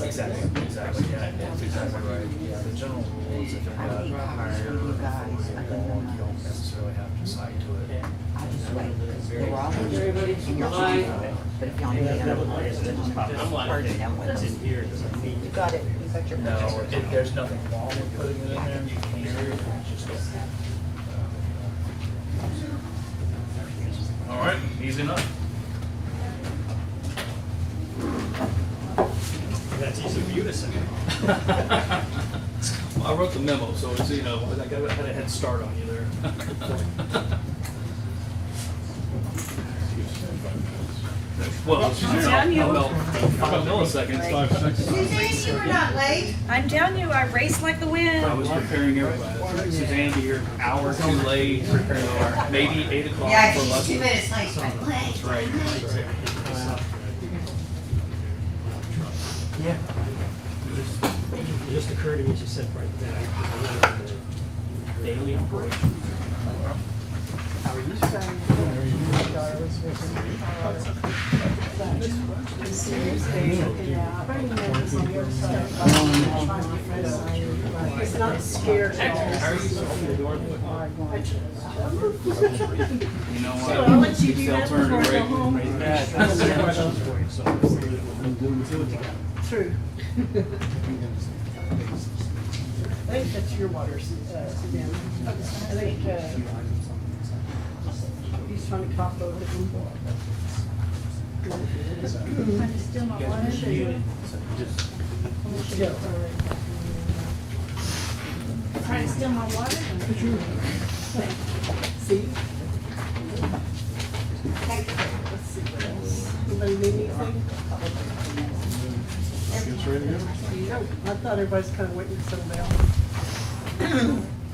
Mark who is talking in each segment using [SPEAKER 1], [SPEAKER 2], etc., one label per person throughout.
[SPEAKER 1] Exactly, yeah, that's exactly right. Yeah, the general rule is if you've got higher you don't necessarily have to cite to it.
[SPEAKER 2] I just wait, because we're all in here, and you're choosing of it. But if y'all need to know, purge them with them. You got it, you got your
[SPEAKER 1] No,
[SPEAKER 2] purchase.
[SPEAKER 1] there's nothing wrong with putting it in there, you can hear it, it's just. All right, easy enough.
[SPEAKER 3] That's easy for you to say.
[SPEAKER 1] Well, I wrote the memo, so it's, you know, I had a head start on you there. Well,
[SPEAKER 4] telling you.
[SPEAKER 1] about 5 milliseconds. 5 seconds.
[SPEAKER 5] Suzanne, you were not late.
[SPEAKER 4] I'm telling you, I race like the wind.
[SPEAKER 1] I was preparing everybody. Suzanne, be here an hour too late, preparing our, maybe 8 o'clock
[SPEAKER 5] Yeah,
[SPEAKER 1] for
[SPEAKER 5] she's
[SPEAKER 1] lucky.
[SPEAKER 5] 2 minutes late.
[SPEAKER 1] That's right.
[SPEAKER 3] Yeah. Just occurred to me, she said right there. Daily operation. How are you?
[SPEAKER 6] He's not scared at all.
[SPEAKER 1] How are you? You know what?
[SPEAKER 6] I'll let you do that
[SPEAKER 1] They'll turn
[SPEAKER 6] before I
[SPEAKER 1] it
[SPEAKER 6] go home.
[SPEAKER 3] That's the questions for you, so do it together.
[SPEAKER 6] True. I think that's your water, Suzanne. I think he's trying to cough over him.
[SPEAKER 4] Trying to steal my water. Trying to steal my water?
[SPEAKER 6] See? Let's see what else. Anybody need anything? No, I thought everybody's kind of waiting for somebody else.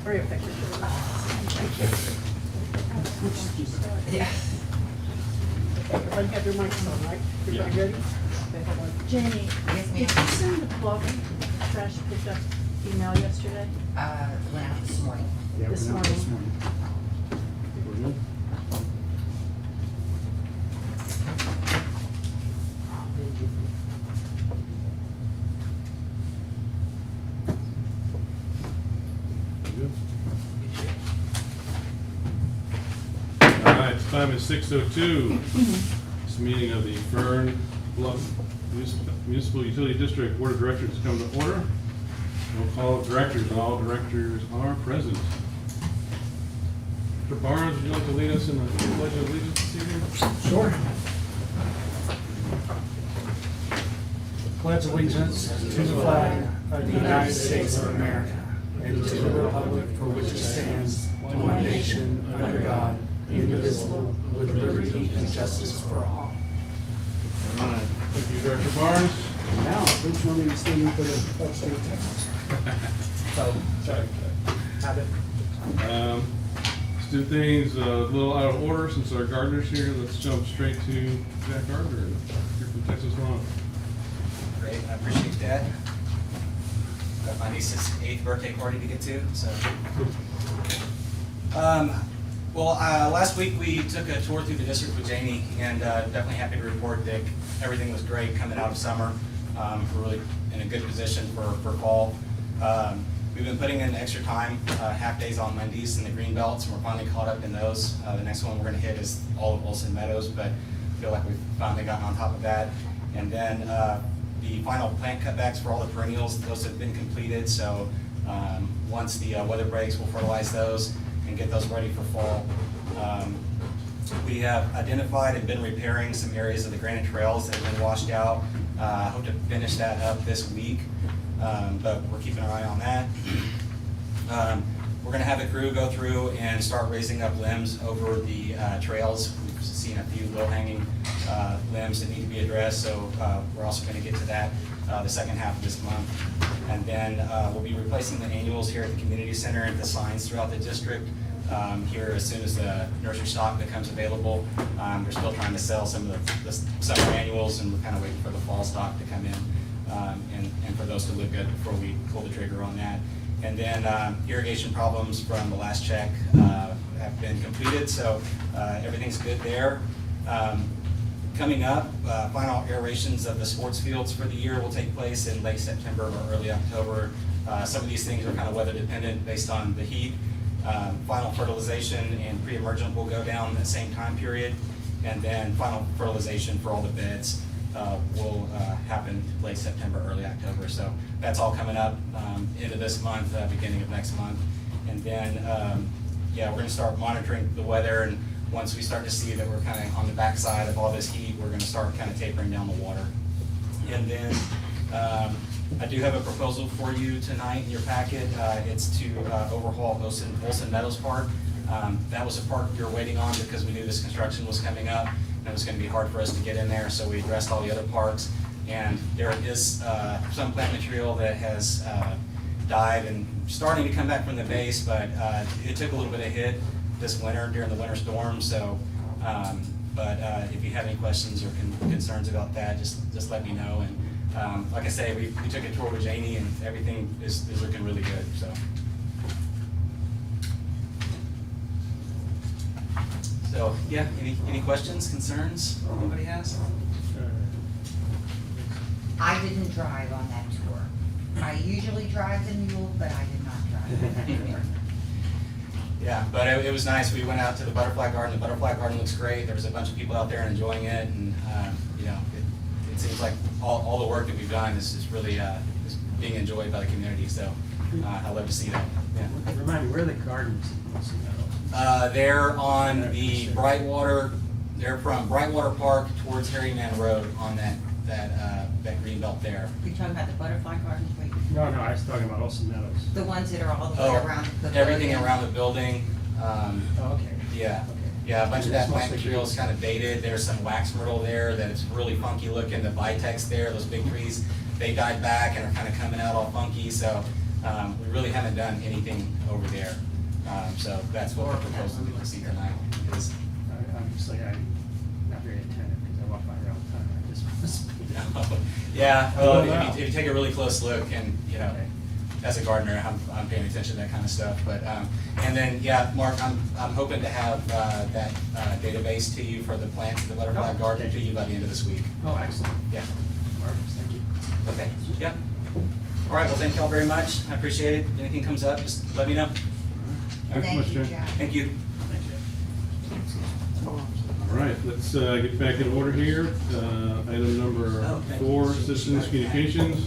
[SPEAKER 6] Very effective.
[SPEAKER 5] Yeah.
[SPEAKER 6] Everybody have their mics on, right? Everybody ready? Okay, hold on.
[SPEAKER 4] Jenny,
[SPEAKER 5] Yes,
[SPEAKER 4] did you
[SPEAKER 5] ma'am.
[SPEAKER 4] send the bulk trash pickup email yesterday?
[SPEAKER 5] Went out this morning.
[SPEAKER 6] This morning.
[SPEAKER 7] All right, time is 6:02. This meeting of the Fernbluff Municipal Utility District Board of Directors has come to order. Roll call of directors, and all directors are present. Mr. Barnes, would you like to lead us in the pledge of allegiance this evening?
[SPEAKER 3] Sure. Pledge allegiance to the flag of the United States of America and to the republic for which it stands, one nation, under God, indivisible, with liberty and justice for all.
[SPEAKER 7] All right, thank you, Director Barnes.
[SPEAKER 3] Now, which one are you standing for the upstate Texas? So, sorry, have it.
[SPEAKER 7] Let's do things a little out of order since our gardener's here. Let's jump straight to Jack Gardner here from Texas Lawn.
[SPEAKER 8] Great, I appreciate that. Got my niece's 8th birthday party to get to, so. Last week we took a tour through the district with Janie, and definitely happy to report that everything was great coming out of summer. We're really in a good position for fall. We've been putting in extra time, half days on Mondays in the green belts, and we're finally caught up in those. The next one we're gonna hit is all of Olson Meadows, but I feel like we've finally gotten on top of that. And then the final plant cutbacks for all the perennials, those have been completed, so once the weather breaks, we'll fertilize those and get those ready for fall. We have identified and been repairing some areas of the granite trails that have been washed out. Hope to finish that up this week, but we're keeping an eye on that. We're gonna have the crew go through and start raising up limbs over the trails. We've seen a few low-hanging limbs that need to be addressed, so we're also gonna get to that the second half of this month. And then we'll be replacing the annuals here at the community center and the signs throughout the district here as soon as the nursery stock becomes available. They're still trying to sell some of the summer annuals, and we're kind of waiting for the fall stock to come in and for those to look good before we pull the trigger on that. And then irrigation problems from the last check have been completed, so everything's good there. Coming up, final aerations of the sports fields for the year will take place in late September or early October. Some of these things are kind of weather dependent based on the heat. Final fertilization and pre-emergent will go down that same time period. And then final fertilization for all the beds will happen late September, early October. So that's all coming up into this month, beginning of next month. And then, yeah, we're gonna start monitoring the weather, and once we start to see that we're kind of on the backside of all this heat, we're gonna start kind of tapering down the water. And then I do have a proposal for you tonight in your packet. It's to overhaul Olson Meadows Park. That was a park we were waiting on because we knew this construction was coming up, and it was gonna be hard for us to get in there, so we addressed all the other parks. And there is some plant material that has died and starting to come back from the base, but it took a little bit of hit this winter during the winter storm. So, but if you have any questions or concerns about that, just let me know. And like I say, we took a tour with Janie, and everything is looking really good. So yeah, any questions, concerns anybody has?
[SPEAKER 5] I didn't drive on that tour. I usually drive the mule, but I did not drive on that tour.
[SPEAKER 8] Yeah, but it was nice. We went out to the butterfly garden. The butterfly garden looks great. There was a bunch of people out there enjoying it, and you know, it seems like all the work that we've done is really is being enjoyed by the community. So I love to see that. Yeah.
[SPEAKER 9] Remind me, where are the gardens in Wilson Meadows?
[SPEAKER 8] They're on the Brightwater. They're from Brightwater Park towards Harryman Road on that green belt there.
[SPEAKER 5] You're talking about the butterfly gardens? Wait,
[SPEAKER 9] No, I was talking about Wilson Meadows.
[SPEAKER 5] the ones that are all the way around the pavilion?
[SPEAKER 8] Everything around the building.
[SPEAKER 9] Oh, okay.
[SPEAKER 8] Yeah.
[SPEAKER 9] Okay.
[SPEAKER 8] Yeah, a bunch of that plant
[SPEAKER 9] Mostly
[SPEAKER 8] material is kind of dated. There's some wax myrtle there that is really funky looking. The vitex there, those big trees, they died back and are kind of coming out all funky. So we really haven't done anything over there. So that's what we're proposing to see tonight. Is
[SPEAKER 9] Obviously, I'm not very attentive because I walk by here all the time. I just must be
[SPEAKER 8] yeah, well, if you take a really close look, and you know, as a gardener, I'm paying attention to that kind of stuff. But and then yeah, Mark, I'm hoping to have that database to you for the plants, the butterfly garden, to you by the end of this week.
[SPEAKER 9] Oh, excellent.
[SPEAKER 8] Yeah.
[SPEAKER 9] Marvelous, thank you.
[SPEAKER 8] Okay. Yeah. All right. Well, thank y'all very much. I appreciate it. If anything comes up, just let me know.
[SPEAKER 7] Thanks so much,
[SPEAKER 5] Thank you,
[SPEAKER 7] Jen.
[SPEAKER 5] Jack.
[SPEAKER 8] Thank you.
[SPEAKER 7] All right, let's get back in order here. Item number 4, citizens communications.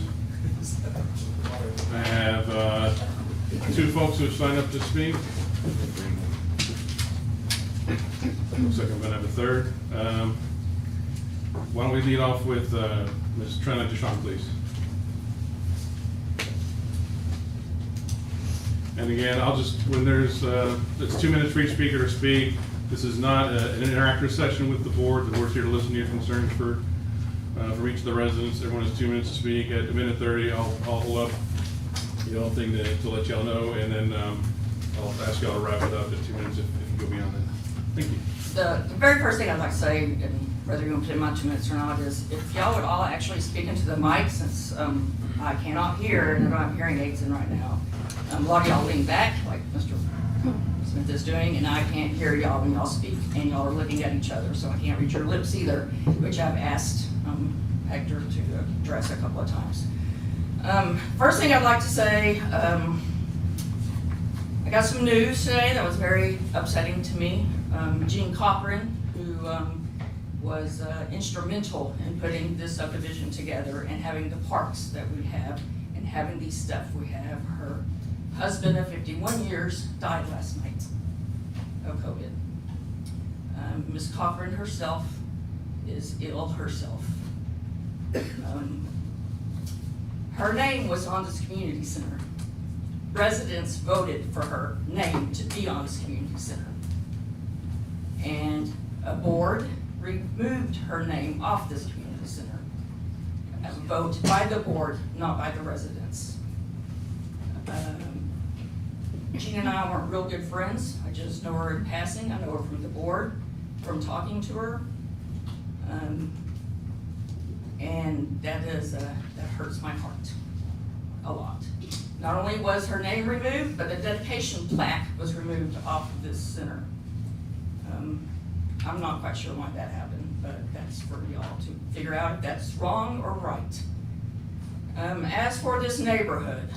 [SPEAKER 7] I have 2 folks who have signed up to speak. Looks like I'm gonna have a third. Why don't we lead off with Ms. Trina Deshawn, please. And again, I'll just, when there's, it's 2 minutes for each speaker to speak. This is not an interactive session with the board. The board's here to listen to your concerns for each of the residents. Everyone has 2 minutes to speak. At 1:30, I'll hold up the whole thing to let y'all know, and then I'll ask y'all to wrap it up at 2 minutes if you go beyond that. Thank you.
[SPEAKER 10] The very first thing I'd like to say, and whether you want to put in my 2 minutes or not, is if y'all would all actually speak into the mic, since I cannot hear and I don't have hearing aids in right now. A lot of y'all lean back, like Mr. Smith is doing, and I can't hear y'all when y'all speak, and y'all are looking at each other, so I can't read your lips either, which I've asked Hector to address a couple of times. First thing I'd like to say, I got some news today that was very upsetting to me. Gene Cochran, who was instrumental in putting this subdivision together and having the parks that we have and having these stuff we have. Her husband of 51 years died last night of COVID. Ms. Cochran herself is ill herself. Her name was on this community center. Residents voted for her name to be on this community center. And a board removed her name off this community center. A vote by the board, not by the residents. Gene and I weren't real good friends. I just know her in passing. I know her from the board, from talking to her. And that hurts my heart a lot. Not only was her name removed, but the dedication plaque was removed off of this center. I'm not quite sure why that happened, but that's for y'all to figure out if that's wrong or right. As for this neighborhood,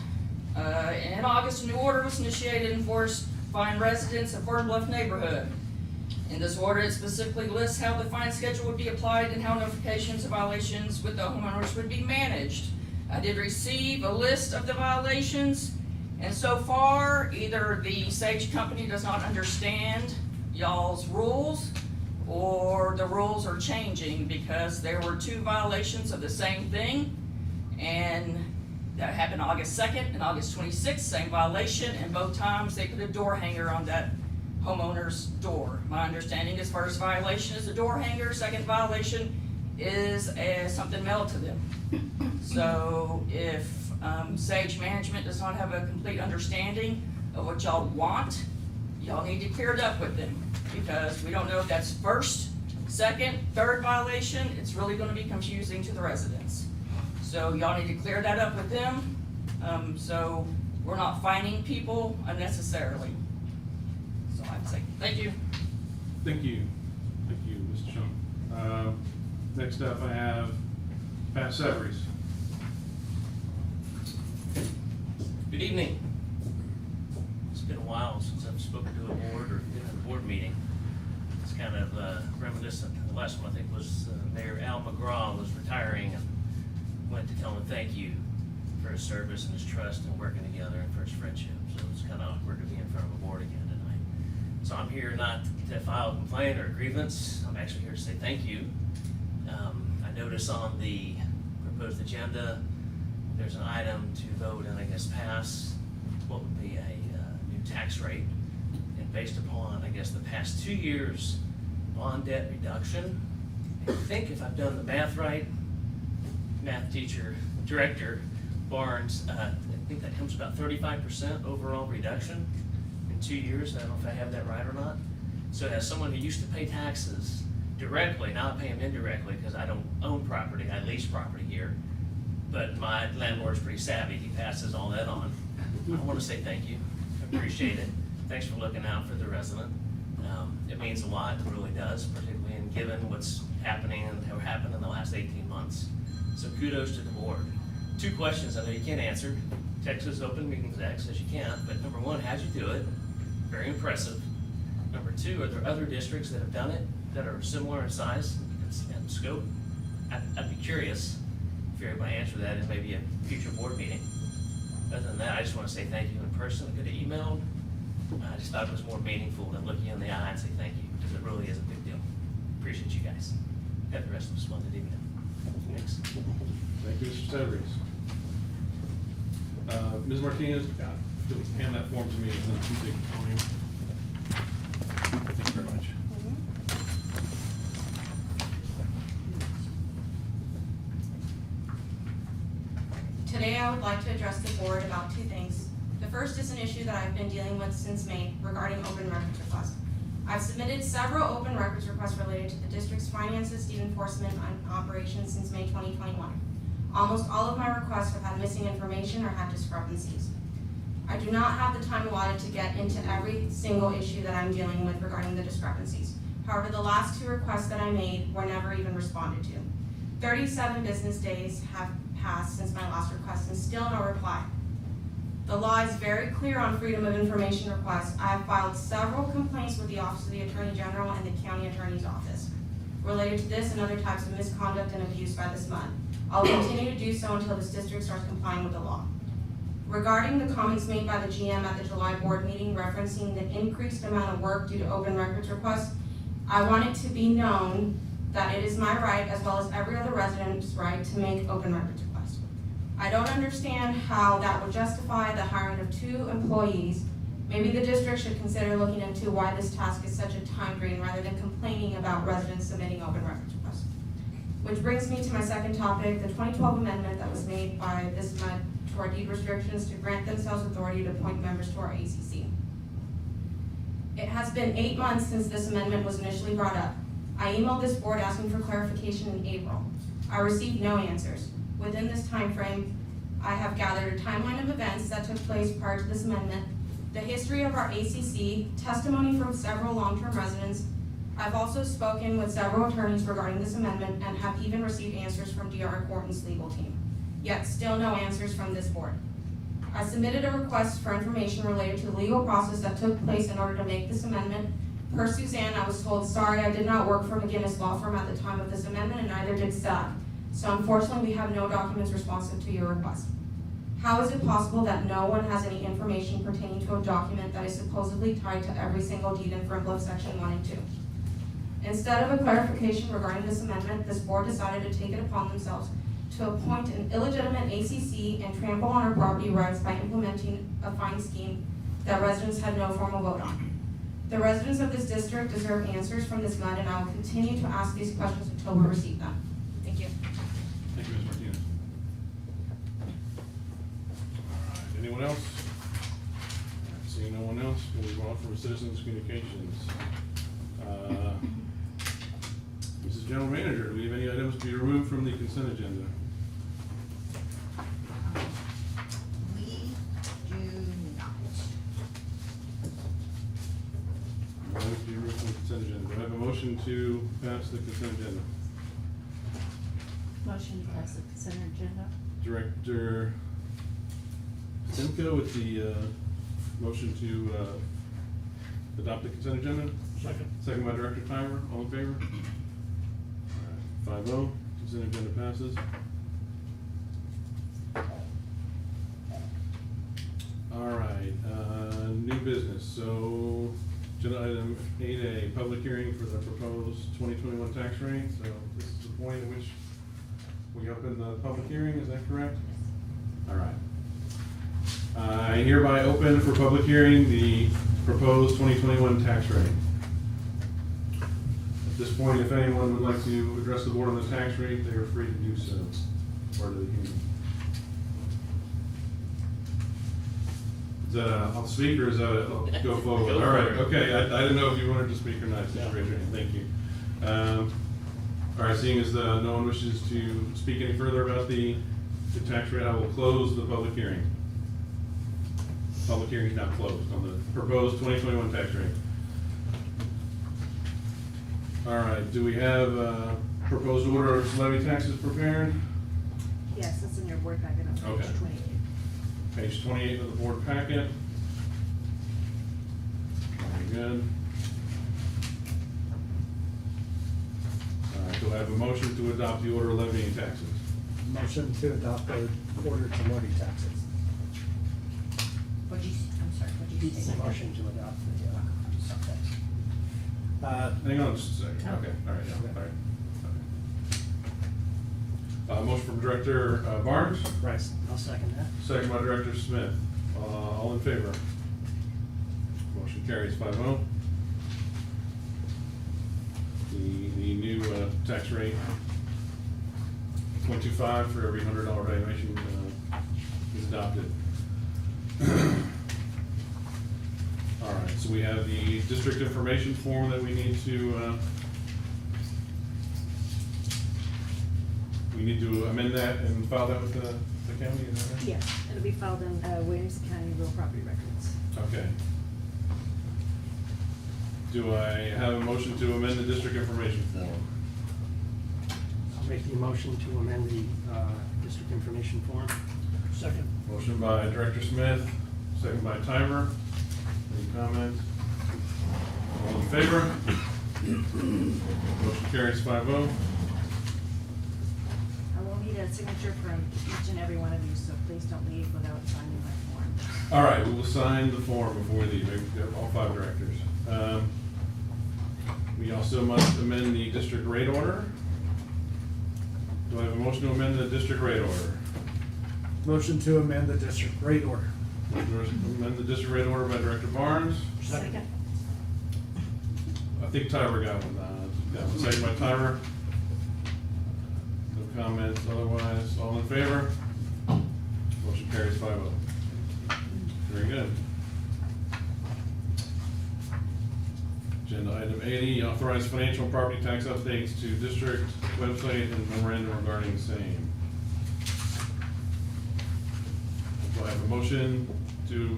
[SPEAKER 10] in August, a new order was initiated and enforced fine residents of Fernbluff neighborhood. In this order, it specifically lists how the fine schedule would be applied and how notifications of violations with the homeowners would be managed. I did receive a list of the violations, and so far, either the Sage Company does not understand y'all's rules, or the rules are changing, because there were 2 violations of the same thing, and that happened August 2nd and August 26th, same violation, and both times they put a door hanger on that homeowner's door. My understanding is first violation is a door hanger, second violation is something mailed to them. So if Sage Management does not have a complete understanding of what y'all want, y'all need to clear it up with them, because we don't know if that's first, second, third violation. It's really gonna be confusing to the residents. So y'all need to clear that up with them, so we're not fining people unnecessarily. So I'd say, thank you.
[SPEAKER 7] Thank you. Thank you, Mr. Chung. Next up, I have Pat Severies.
[SPEAKER 11] Good evening. It's been a while since I've spoken to a board or been at a board meeting. It's kind of reminiscent. The last one, I think, was Mayor Al McGraw was retiring and went to tell him thank you for his service and his trust and working together and for his friendship. So it's kind of awkward to be in front of a board again tonight. So I'm here not to file a complaint or a grievance. I'm actually here to say thank you. I notice on the proposed agenda, there's an item to vote and I guess pass what would be a new tax rate. And based upon, I guess, the past 2 years bond debt reduction, I think if I've done the math right, math teacher, director Barnes, I think that comes about 35% overall reduction in 2 years. I don't know if I have that right or not. So as someone who used to pay taxes directly, now I pay them indirectly because I don't own property, I lease property here. But my landlord's pretty savvy, he passes all that on. I want to say thank you, I appreciate it. Thanks for looking out for the resident. It means a lot, it really does, particularly in given what's happening and how happened in the last 18 months. So kudos to the board. 2 questions I know you can't answer. Texas Open Meetings Act says you can't, but number 1, how'd you do it? Very impressive. Number 2, are there other districts that have done it that are similar in size and scope? I'd be curious if you're able to answer that in maybe a future board meeting. Other than that, I just want to say thank you in person. I could have emailed. I just thought it was more meaningful than looking you in the eye and say thank you, because it really is a big deal. Appreciate you guys. Have the rest of a splendid evening. Thanks.
[SPEAKER 7] Thank you, Mr. Severies. Ms. Martinez, hand that form to me and then you take it from you. Thank you very much.
[SPEAKER 12] Today I would like to address the board about 2 things. The first is an issue that I've been dealing with since May regarding open records requests. I've submitted several open records requests related to the district's finances, state enforcement, and operations since May 2021. Almost all of my requests have had missing information or had discrepancies. I do not have the time allotted to get into every single issue that I'm dealing with regarding the discrepancies. However, the last 2 requests that I made were never even responded to. 37 business days have passed since my last request and still no reply. The law is very clear on freedom of information requests. I have filed several complaints with the Office of the Attorney General and the County Attorney's Office related to this and other types of misconduct and abuse by this MUD. I'll continue to do so until this district starts complying with the law. Regarding the comments made by the GM at the July board meeting referencing the increased amount of work due to open records requests, I want it to be known that it is my right, as well as every other resident's right, to make open records requests. I don't understand how that would justify the hiring of 2 employees. Maybe the district should consider looking into why this task is such a time drain rather than complaining about residents submitting open records requests. Which brings me to my second topic, the 2012 amendment that was made by this MUD to our deed restrictions to grant themselves authority to appoint members to our ACC. It has been 8 months since this amendment was initially brought up. I emailed this board asking for clarification in April. I received no answers. Within this time frame, I have gathered a timeline of events that took place prior to this amendment, the history of our ACC, testimony from several long-term residents. I've also spoken with several attorneys regarding this amendment and have even received answers from D.R. Horton's legal team, yet still no answers from this board. I submitted a request for information related to the legal process that took place in order to make this amendment. Per Suzanne, I was told, sorry, I did not work for McGinnis Law Firm at the time of this amendment, and neither did staff. So unfortunately, we have no documents responsive to your request. How is it possible that no one has any information pertaining to a document that is supposedly tied to every single deed in Fernbluff Section 1 and 2? Instead of a clarification regarding this amendment, this board decided to take it upon themselves to appoint an illegitimate ACC and trample on our property rights by implementing a fine scheme that residents had no formal vote on. The residents of this district deserve answers from this MUD, and I will continue to ask these questions until we receive them. Thank you.
[SPEAKER 7] Thank you, Ms. Martinez. All right, anyone else? Seeing no one else, we'll move on from citizens' communications. Mrs. General Manager, do we have any items to be removed from the consent agenda?
[SPEAKER 5] We do not.
[SPEAKER 7] Items to be removed from the consent agenda. Do I have a motion to pass the consent agenda?
[SPEAKER 4] Motion to pass the consent agenda.
[SPEAKER 7] Director Simco with the motion to adopt the consent agenda?
[SPEAKER 9] Second.
[SPEAKER 7] Second by Director Tyler, all in favor? All right, 5-0, consent agenda passes. All right, new business, so agenda item 8A, public hearing for the proposed 2021 tax rate. So this is the point at which we open the public hearing, is that correct? All right. I hereby open for public hearing the proposed 2021 tax rate. At this point, if anyone would like to address the board on the tax rate, they are free to do so. Part of the hearing. Is that I'll speak, or is that go forward? All right, okay, I didn't know if you wanted to speak or not, just raise your hand, thank you. All right, seeing as no one wishes to speak any further about the tax rate, I will close the public hearing. Public hearing is now closed on the proposed 2021 tax rate. All right, do we have proposed order of levy taxes prepared?
[SPEAKER 4] Yes, it's in your board packet on page
[SPEAKER 7] Okay.
[SPEAKER 4] 28.
[SPEAKER 7] Page 28 of the board packet. Very good. All right, do I have a motion to adopt the order levying taxes?
[SPEAKER 3] Motion to adopt the order to levy taxes.
[SPEAKER 5] I'm sorry, what'd you say?
[SPEAKER 9] Motion to adopt the,
[SPEAKER 7] Hang on just a second. Okay, all right, yeah, all right. Okay. Motion from Director Barnes,
[SPEAKER 9] Rice, I'll second that.
[SPEAKER 7] second by Director Smith. All in favor? Motion carries 5-0. The new tax rate, 0.25 for every $100 valuation is adopted. All right, so we have the district information form that we need to amend that and file that with the county, is that right?
[SPEAKER 4] Yes, it'll be filed in Williamson County Real Property Records.
[SPEAKER 7] Okay. Do I have a motion to amend the district information form?
[SPEAKER 9] I'll make the motion to amend the district information form. Second.
[SPEAKER 7] Motion by Director Smith, second by Timer. Any comments? All in favor? Motion carries 5-0.
[SPEAKER 4] I will need a signature from each and every one of you, so please don't leave without signing my form.
[SPEAKER 7] All right, we will sign the form before we leave, all 5 directors. We also must amend the district rate order. Do I have a motion to amend the district rate order?
[SPEAKER 3] Motion to amend the district rate order.
[SPEAKER 7] Motion to amend the district rate order by Director Barnes.
[SPEAKER 4] Second.
[SPEAKER 7] I think Tyler got one. Second by Tyler. No comments otherwise. All in favor? Motion carries 5-0. Very good. Agenda item 80, authorize financial and property tax updates to district website and memorandum regarding same. Do I have a motion to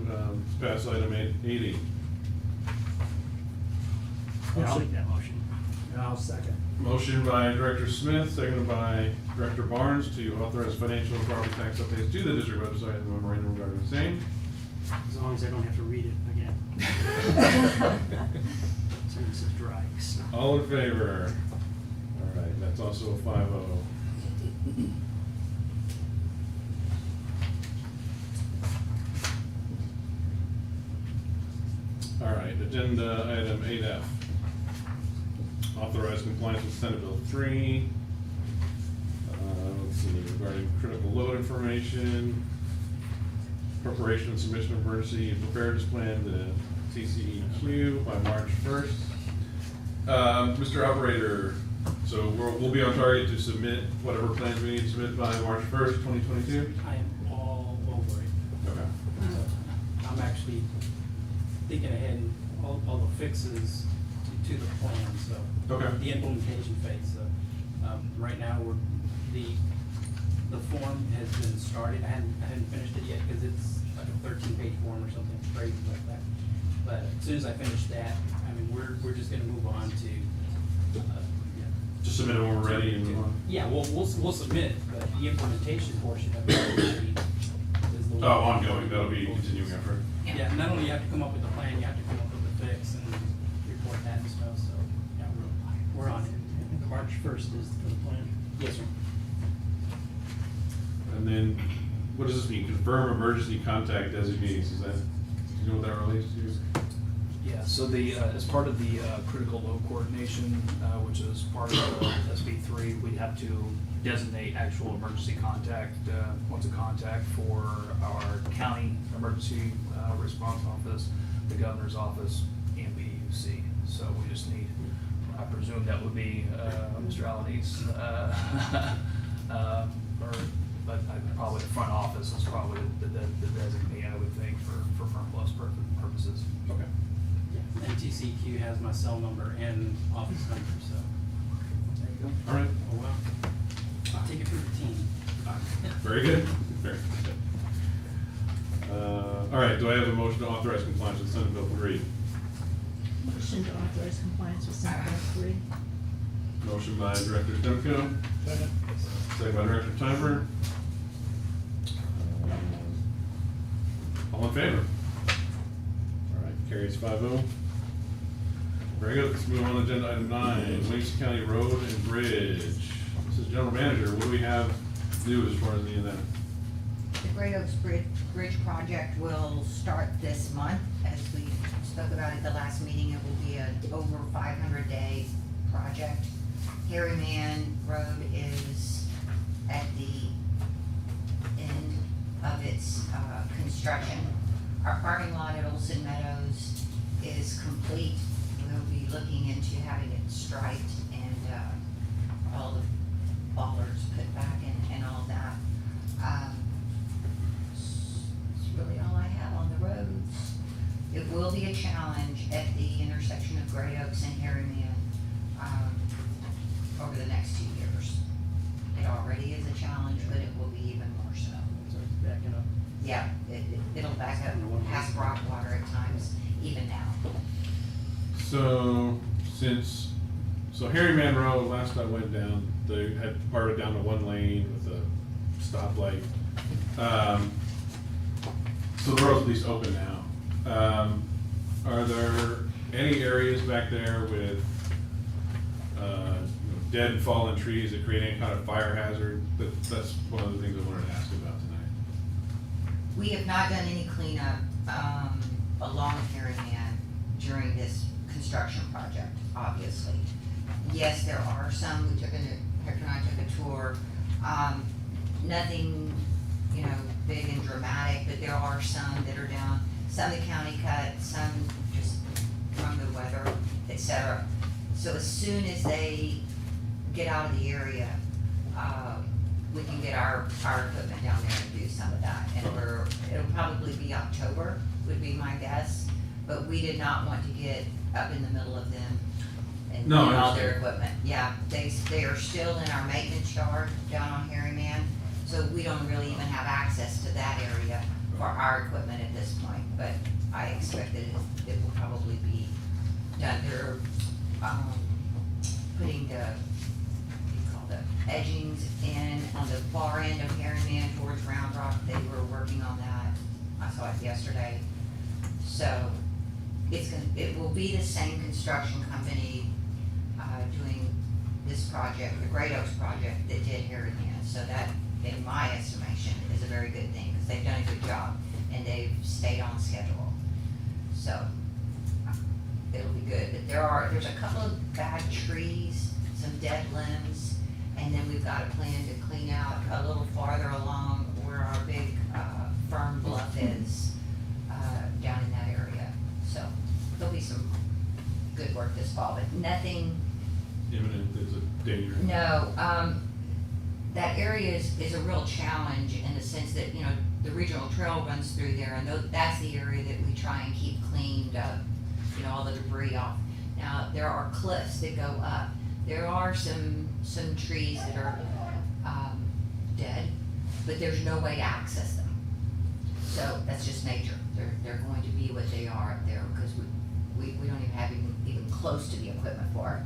[SPEAKER 7] pass item 80?
[SPEAKER 9] I'll make that motion.
[SPEAKER 3] And I'll second.
[SPEAKER 7] Motion by Director Smith, seconded by Director Barnes to authorize financial and property tax updates to the district website and memorandum regarding the same.
[SPEAKER 9] As long as I don't have to read it again. So this is dry.
[SPEAKER 7] All in favor? All right, that's also a 5-0. All right, agenda item 8F. Authorize compliance with Senate Bill 3. Let's see, regarding critical load information, preparation and submission of emergency preparedness plan to CCEQ by March 1st. Mr. Operator, so we'll be on target to submit whatever plans we need to submit by March 1st, 2022?
[SPEAKER 13] I am all over it.
[SPEAKER 7] Okay.
[SPEAKER 13] I'm actually thinking ahead and all the fixes to the plan, so.
[SPEAKER 7] Okay.
[SPEAKER 13] The implementation phase, so, right now, the form has been started, I hadn't finished it yet, because it's like a 13-page form or something crazy like that. But as soon as I finish that, I mean, we're just gonna move on to,
[SPEAKER 7] Just submit it when we're ready and move on?
[SPEAKER 13] yeah, we'll submit, but the implementation portion of it is the.
[SPEAKER 7] Oh, ongoing, that'll be continuing effort.
[SPEAKER 13] Yeah, not only you have to come up with a plan, you have to come up with a fix and report that and stuff, so, yeah, we're on it.
[SPEAKER 9] March 1st is the plan.
[SPEAKER 13] Yes, sir.
[SPEAKER 7] And then, what does this mean? Confirm emergency contact designees, is that, do you know what that relates to?
[SPEAKER 1] Yeah, so the, as part of the critical load coordination, which is part of SB 3, we'd have to designate actual emergency contact, points of contact for our county emergency response office, the governor's office, and PUC. So we just need, I presume that would be Mr. Alanis, but probably the front office is probably the designee, I would think, for Fernbluff's purposes.
[SPEAKER 7] Okay.
[SPEAKER 13] Yeah, and TCQ has my cell number and office number, so.
[SPEAKER 1] There you go.
[SPEAKER 7] All right.
[SPEAKER 13] Oh, wow. I'll take it for the team.
[SPEAKER 7] Very good. Very good. All right, do I have a motion to authorize compliance with Senate Bill 3?
[SPEAKER 6] Motion to authorize compliance with Senate Bill 3.
[SPEAKER 7] Motion by Director Stemko. Second by Director Timer. All in favor? All right, carries 5-0. Very good, let's move on to agenda item 9, Williamson County Road and Bridge. This is General Manager, what do we have new as far as the event?
[SPEAKER 5] The Great Oaks Bridge project will start this month. As we spoke about at the last meeting, it will be an over 500-day project. Harryman Road is at the end of its construction. Our parking lot at Olson Meadows is complete. We'll be looking into having it striped and all the bollards put back and all that. That's really all I have on the roads. It will be a challenge at the intersection of Great Oaks and Harryman over the next 2 years. It already is a challenge, but it will be even more so.
[SPEAKER 13] So it's backing up.
[SPEAKER 5] Yeah, it'll back up past Brockwater at times, even now.
[SPEAKER 7] So, Harryman Road, last I went down, they had parted down to one lane with a stoplight. So the road's at least open now. Are there any areas back there with dead and fallen trees that create any kind of fire hazard? That's one of the things I wanted to ask about tonight.
[SPEAKER 5] We have not done any cleanup along Harryman during this construction project, obviously. Yes, there are some. Hector and I took a tour. Nothing, big and dramatic, but there are some that are down. Some the county cut, some just from the weather, etc. So as soon as they get out of the area, we can get our equipment down there and do some of that. And it'll probably be October, would be my guess. But we did not want to get up in the middle of them and
[SPEAKER 7] No,
[SPEAKER 5] get
[SPEAKER 7] I
[SPEAKER 5] all their
[SPEAKER 7] understand.
[SPEAKER 5] equipment. Yeah, they are still in our maintenance yard down on Harryman, so we don't really even have access to that area for our equipment at this point. But I expect that it will probably be done. They're putting the, what do you call the edgings in on the far end of Harriman towards Round Rock. They were working on that. I saw it yesterday. So it will be the same construction company doing this project, the Great Oaks project that did Harriman. So that, in my estimation, is a very good thing because they've done a good job and they've stayed on schedule. So it'll be good. But there's a couple of bad trees, some dead limbs, and then we've got a plan to clean out a little farther along where our big Fernbluff is down in that area. So there'll be some good work this fall, but nothing.
[SPEAKER 7] Imminent, there's a danger.
[SPEAKER 5] No, that area is a real challenge in the sense that, you know, the regional trail runs through there, and that's the area that we try and keep cleaned up, you know, all the debris off. Now, there are cliffs that go up. There are some trees that are dead, but there's no way to access them. So that's just nature. They're going to be what they are up there because we don't even have even close to the equipment for it.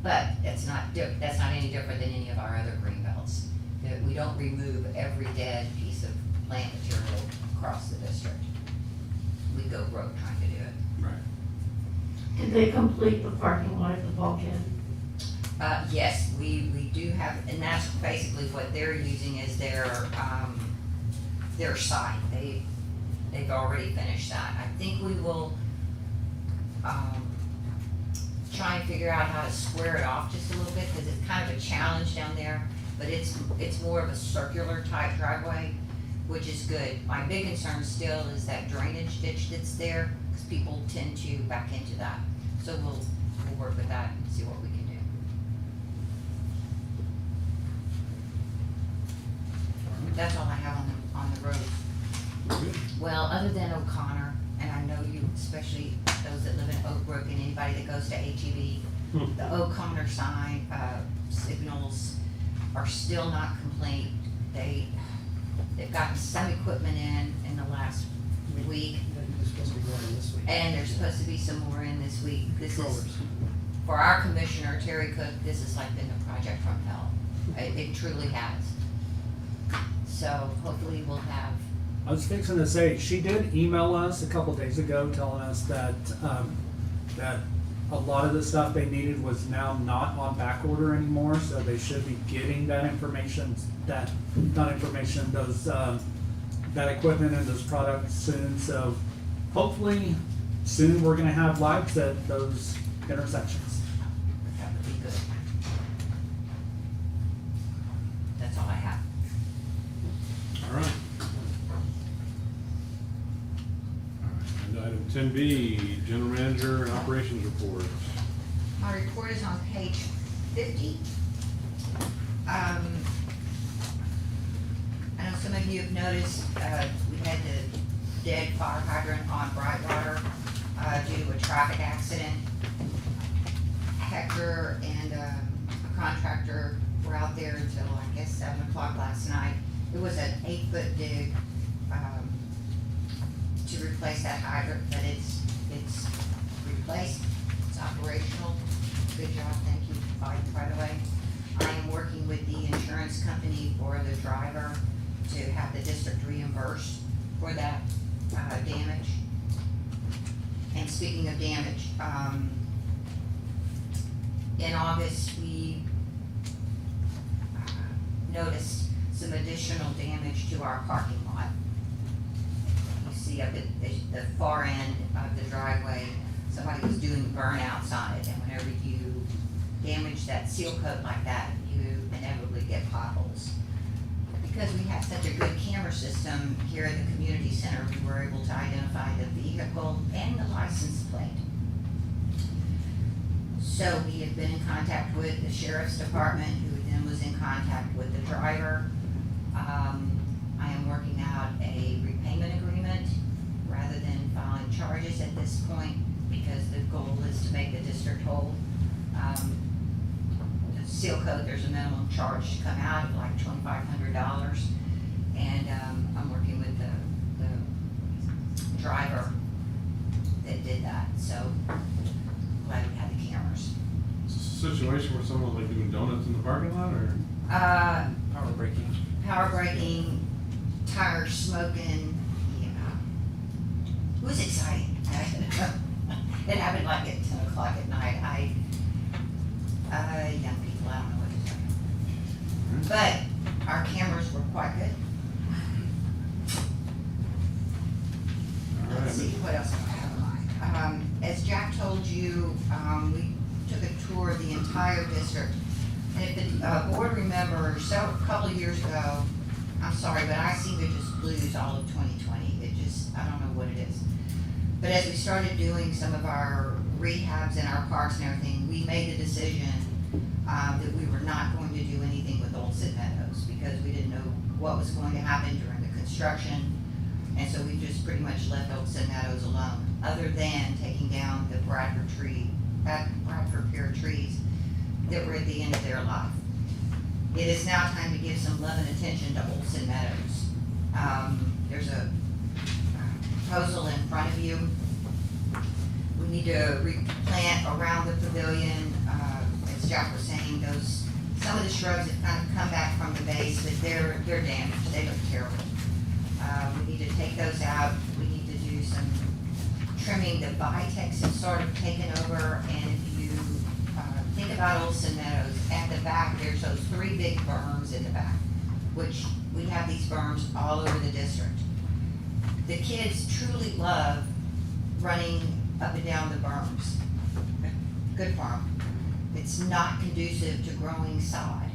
[SPEAKER 5] But that's not any different than any of our other green belts. That we don't remove every dead piece of plant material across the district. We go rogue trying to do it.
[SPEAKER 7] Right.
[SPEAKER 10] Did they complete the parking lot at the bulkhead?
[SPEAKER 5] Yes, we do have, and that's basically what they're using as their site. They've already finished that. I think we will try and figure out how to square it off just a little bit because it's kind of a challenge down there. But it's more of a circular type driveway, which is good. My big concern still is that drainage ditch that's there because people tend to back into that. So we'll work with that and see what we can do. That's all I have on the road.
[SPEAKER 7] Good.
[SPEAKER 5] Well, other than O'Connor, and I know you, especially those that live in Oak Brook and anybody that goes to HEB, the O'Connor sign, signals are still not complete. They've gotten some equipment in the last week,
[SPEAKER 6] They're supposed to be going this week.
[SPEAKER 5] and there's supposed to be some more in this week. This is,
[SPEAKER 6] Controllers.
[SPEAKER 5] for our commissioner, Terry Cook, this has like been a project from hell. It truly has. So hopefully we'll have.
[SPEAKER 3] I was fixing to say, she did email us a couple days ago telling us that, that a lot of the stuff they needed was now not on back order anymore, so they should be getting that information, that equipment and those products soon. So hopefully soon we're gonna have lights at those intersections.
[SPEAKER 5] That would be good. That's all I have.
[SPEAKER 7] All right. And item 10B, General Manager and Operations Report.
[SPEAKER 5] My report is on page 50. I know some of you have noticed, we had the dead fire hydrant on Brightwater due to a traffic accident. Hector and a contractor were out there until, I guess, 7 o'clock last night. It was an 8-foot dig to replace that hydrant, but it's replaced, it's operational. Good job, thank you, by the way. I am working with the insurance company for the driver to have the district reimbursed for that damage. And speaking of damage, in August, we noticed some additional damage to our parking lot. You see up at the far end of the driveway, somebody was doing burnouts on it, and whenever you damage that seal coat like that, you inevitably get potholes. Because we have such a good camera system here at the community center, we were able to identify the vehicle and the license plate. So we have been in contact with the sheriff's department, who then was in contact with the driver. I am working out a repayment agreement rather than filing charges at this point, because the goal is to make the district whole. The seal coat, there's a minimum charge to come out of like $2,500, and I'm working with the driver that did that, so glad we had the cameras.
[SPEAKER 7] situation where someone was like doing donuts in the parking lot, or?
[SPEAKER 13] Power breaking.
[SPEAKER 5] Power breaking, tires smoking, you know. It was exciting. It happened like at 10 o'clock at night. Young people, I don't know what to tell you. But our cameras were quite good. Let's see, what else do I have in mind? As Jack told you, we took a tour of the entire district. And if the board remembers, a couple of years ago, I'm sorry, but I seem to just lose all of 2020. It just, I don't know what it is. But as we started doing some of our rehabs in our parks and everything, we made the decision that we were not going to do anything with Old Sid Meadows because we didn't know what was going to happen during the construction. And so we just pretty much left Old Sid Meadows alone, other than taking down the Bradford pear trees that were at the end of their life. It is now time to give some love and attention to Old Sid Meadows. There's a proposal in front of you. We need to replant around the pavilion. As Jack was saying, some of the shrubs have kind of come back from the base, but they're damaged. They look terrible. We need to take those out. We need to do some trimming. The Vitex has sort of taken over, and if you think about Old Sid Meadows, at the back, there's those 3 big berms in the back, which we have these berms all over the district. The kids truly love running up and down the berms. Good for them. It's not conducive to growing sod.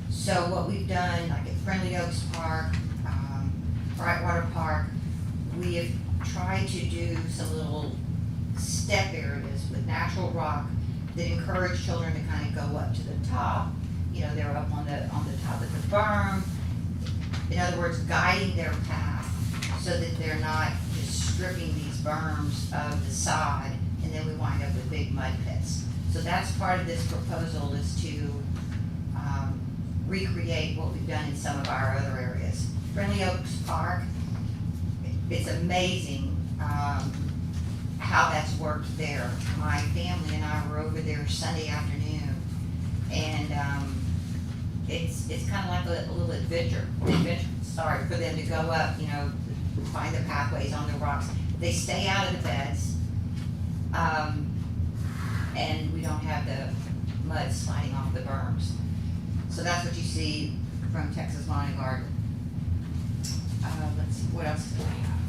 [SPEAKER 5] So what we've done, like at Friendly Oaks Park, Brightwater Park, we have tried to do some little step areas with natural rock that encourage children to kind of go up to the top. You know, they're up on the top of the berm. In other words, guiding their path so that they're not just stripping these berms of the sod, and then we wind up with big mud pits. So that's part of this proposal, is to recreate what we've done in some of our other areas. Friendly Oaks Park, it's amazing how that's worked there. My family and I were over there Sunday afternoon, and it's kind of like a little adventure, for them to go up, you know, find the pathways on the rocks. They stay out of the beds, and we don't have the mud sliding off the berms. So that's what you see from Texas Lawn and Garden. Let's see, what else do I have?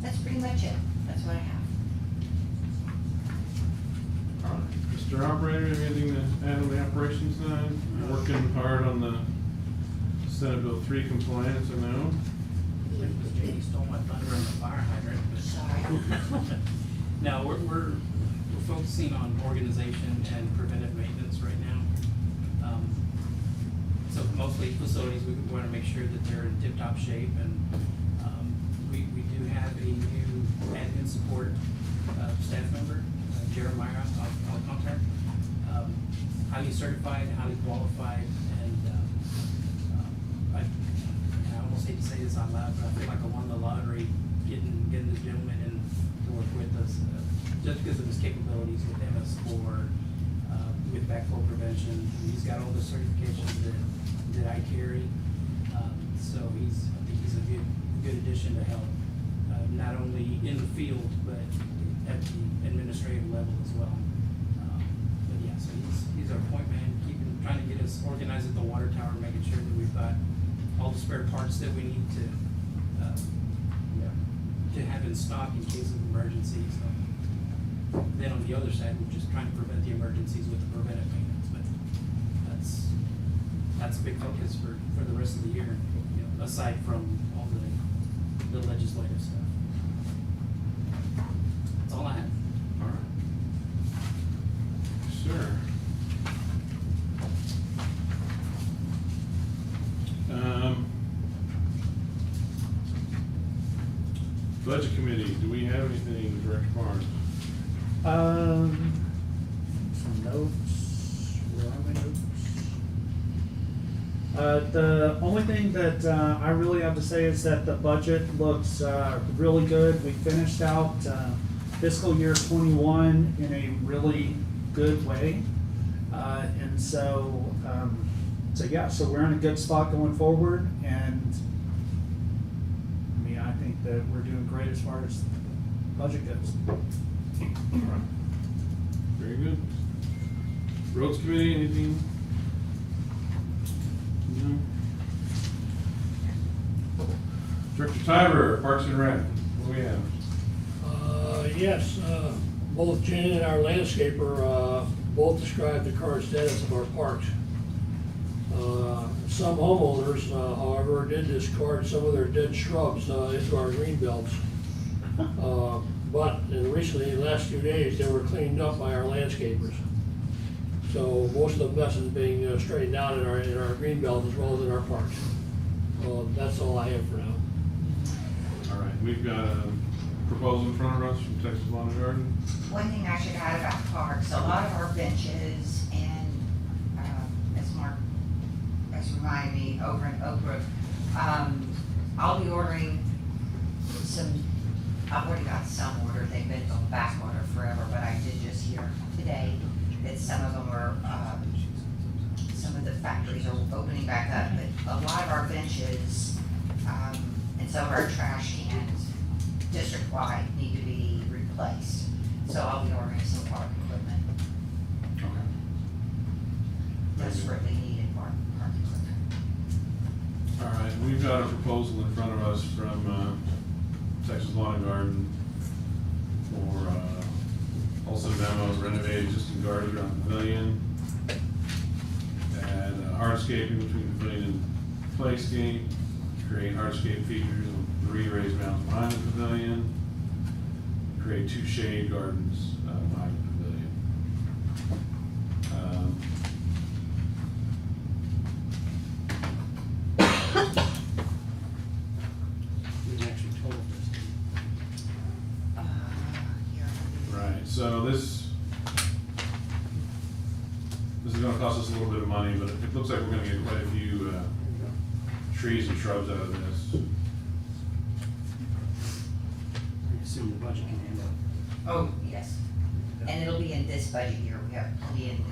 [SPEAKER 5] That's pretty much it. That's what I have.
[SPEAKER 7] All right. Mr. Operator, anything to add on the operations side? You're working hard on the Senate Bill 3 compliance, I know.
[SPEAKER 13] Jamie stole my thunder on the fire hydrant.
[SPEAKER 5] Sorry.
[SPEAKER 13] No, we're focusing on organization and preventive maintenance right now. So mostly facilities, we want to make sure that they're in tip-top shape, and we do have a new admin support staff member, Jeremiah, I'll contact. Highly certified, highly qualified, and I almost hate to say this out loud, but I feel like I won the lottery getting this gentleman in to work with us, just because of his capabilities with MS4, with backflow prevention. He's got all the certifications that I carry, so I think he's a good addition to help, not only in the field, but at the administrative level as well. But yeah, so he's our point man, trying to get us organized at the water tower, making sure that we've got all the spare parts that we need to have in stock in case of emergencies. So then on the other side, we're just trying to prevent the emergencies with the preventive maintenance. But that's a big focus for the rest of the year, aside from all the legislative stuff. That's all I have.
[SPEAKER 7] All right. Sure. Budget committee, do we have anything, Director Barnes?
[SPEAKER 3] Some notes, where are my notes?
[SPEAKER 14] The only thing that I really have to say is that the budget looks really good. We finished out fiscal year 21 in a really good way. And so yeah, so we're in a good spot going forward. And I mean, I think that we're doing great as far as budget goes.
[SPEAKER 7] Very good. Roads Committee, anything? No. Director Tiber, Parks and Rec, what do we have?
[SPEAKER 15] Yes, both Jen and our landscaper, both described the current status of our parks. Some homeowners, however, did discard some of their dead shrubs into our green belts. But recently, in the last few days, they were cleaned up by our landscapers. So most of the mess is being straightened out in our green belt as well as in our parks. That's all I have for now.
[SPEAKER 7] All right, we've got a proposal in front of us from Texas Lawn and Garden.
[SPEAKER 5] One thing I should add about parks, a lot of our benches and, as Mark has reminded me, over in Oak Brook, I'll be ordering some, I've already got some ordered, they've been on back order forever, but I did just hear today that some of them are, some of the factories are opening back up, but a lot of our benches, and some of our trash cans, district-wide, need to be replaced. So I'll be ordering some park equipment.
[SPEAKER 7] Okay.
[SPEAKER 5] Desperately needed park equipment.
[SPEAKER 7] All right, we've got a proposal in front of us from Texas Lawn and Garden for also memo renovate existing gardens around the pavilion, add hardscaping between the pavilion and playscape, create hardscape features on 3 raised mounds behind the pavilion, create 2 shade gardens behind the pavilion.
[SPEAKER 9] We actually told this.
[SPEAKER 7] Right, so this is gonna cost us a little bit of money, but it looks like we're gonna get quite a few trees and shrubs out of this.
[SPEAKER 9] I assume the budget can handle it.
[SPEAKER 5] Oh, yes. And it'll be in this budget year. We have plenty in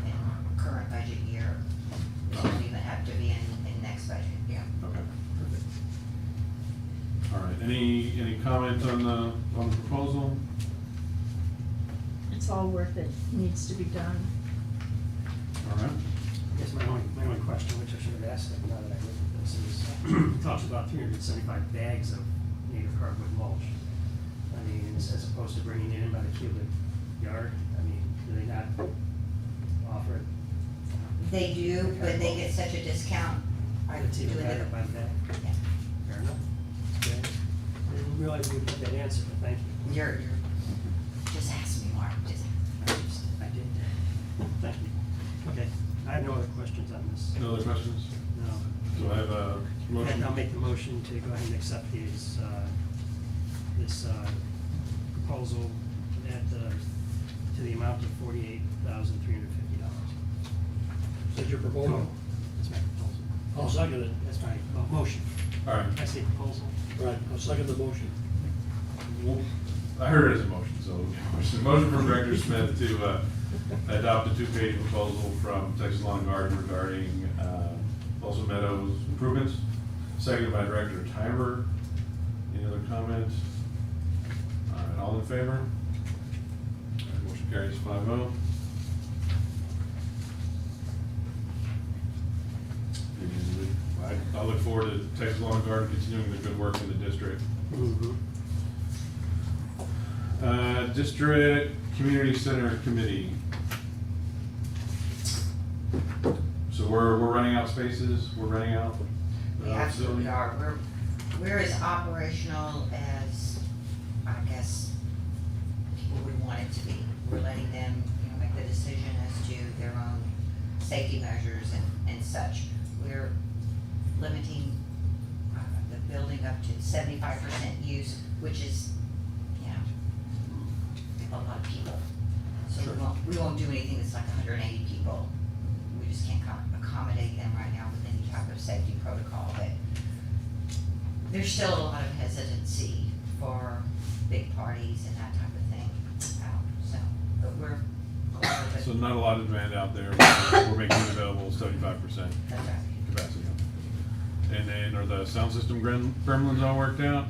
[SPEAKER 5] current budget year. It won't even have to be in next budget, yeah.
[SPEAKER 7] Okay, perfect. All right, any comment on the proposal?
[SPEAKER 4] It's all worth it, needs to be done.
[SPEAKER 7] All right.
[SPEAKER 9] I guess my only question, which I should have asked now that I looked at this, is it talks about 375 bags of native hardwood mulch. I mean, as opposed to bringing it in by the cubic yard, I mean, do they not offer it?
[SPEAKER 5] They do, but they get such a discount.
[SPEAKER 9] It's even
[SPEAKER 5] doing
[SPEAKER 9] better
[SPEAKER 5] it.
[SPEAKER 9] by the bag.
[SPEAKER 5] Yeah.
[SPEAKER 9] Fair enough. Okay. I didn't realize we would get that answer, but thank you.
[SPEAKER 5] You're, just ask me, Mark, just.
[SPEAKER 9] I did. Thank you. Okay, I have no other questions on this.
[SPEAKER 7] No other questions?
[SPEAKER 9] No.
[SPEAKER 7] Do I have a motion?
[SPEAKER 9] And I'll make the motion to go ahead and accept these, this proposal to the amount of $48,350.
[SPEAKER 15] Is that your proposal?
[SPEAKER 9] That's my proposal.
[SPEAKER 15] I'll second it.
[SPEAKER 9] That's my motion.
[SPEAKER 7] All right.
[SPEAKER 9] I say proposal.
[SPEAKER 15] Right, I'll second the motion.
[SPEAKER 7] Well, I heard it as a motion, so motion from Director Smith to adopt a 2-page proposal from Texas Lawn and Garden regarding Balsam Meadows improvements. Seconded by Director Tiber. Any other comments? All right, all in favor? All right, motion carries 5-0. I look forward to Texas Lawn and Garden continuing the good work in the district.
[SPEAKER 9] Mm-hmm.
[SPEAKER 7] District Community Center Committee. So we're running out spaces, we're running out.
[SPEAKER 5] We absolutely are. We're as operational as, I guess, people would want it to be. We're letting them, make the decision as to their own safety measures and such. We're limiting the building up to 75% use, which is, a lot of people. So we won't do anything that's like 180 people. We just can't accommodate them right now with any type of safety there's still a lot of hesitancy for big parties and that type of thing out, so, but we're glad of it.
[SPEAKER 7] So not a lot of demand out there, we're making it available 75%
[SPEAKER 5] That's right.
[SPEAKER 7] capacity. And then are the sound system gremlins all worked out?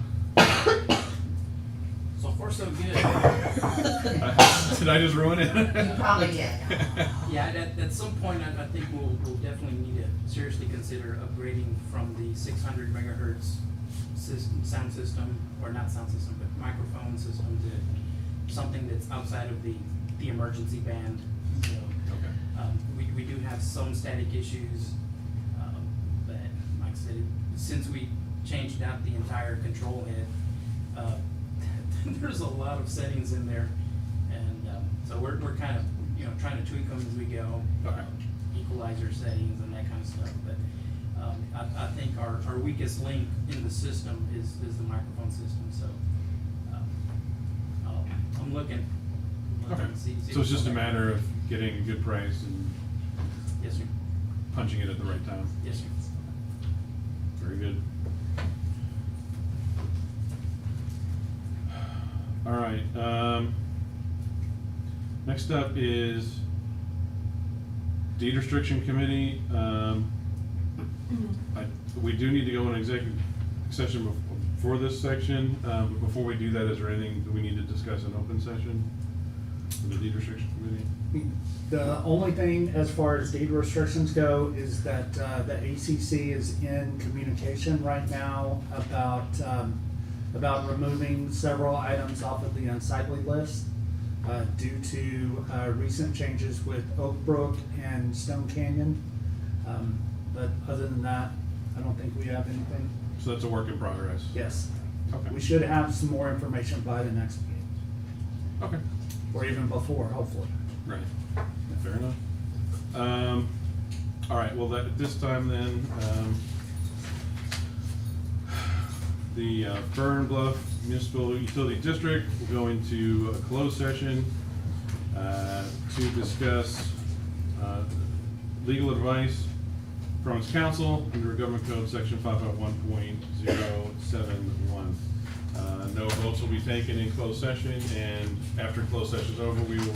[SPEAKER 13] So far, so good.
[SPEAKER 7] Did I just ruin it?
[SPEAKER 5] You probably did.
[SPEAKER 13] Yeah, at some point, I think we'll definitely need to seriously consider upgrading from the 600 megahertz sound system, or not sound system, but microphone system to something that's outside of the emergency band. So, we do have some static issues, but like I said, since we changed out the entire control head, there's a lot of settings in there, and so we're kind of trying to tweak them as we go, equalizer settings and that kind of stuff. But I think our weakest link in the system is the microphone system. So I'm looking.
[SPEAKER 7] Okay.
[SPEAKER 13] to see
[SPEAKER 7] So it's just a
[SPEAKER 13] what's
[SPEAKER 7] matter of getting a good price and
[SPEAKER 13] Yes, sir.
[SPEAKER 7] punching it at the right time.
[SPEAKER 13] Yes, sir.
[SPEAKER 7] Very good. All right, next up is deed restriction committee. We do need to go in executive session for this section. But before we do that, is there anything that we need to discuss in open session for the deed restriction committee?
[SPEAKER 14] The only thing as far as deed restrictions go is that the ACC is in communication right now about removing several items off of the unsightly list due to recent changes with Oak Brook and Stone Canyon. But other than that, I don't think we have anything.
[SPEAKER 7] So that's a work in progress?
[SPEAKER 14] Yes.
[SPEAKER 7] Okay.
[SPEAKER 14] We should have some more information by the next meeting.
[SPEAKER 7] Okay.
[SPEAKER 14] Or even before, hopefully.
[SPEAKER 7] Right, fair enough. All right, well, at this time then, the Fernbluff Municipal Utility District will go into a closed session to discuss legal advice from its counsel under Government Code Section 551.071. No votes will be taken in closed session, and after closed session is over, we will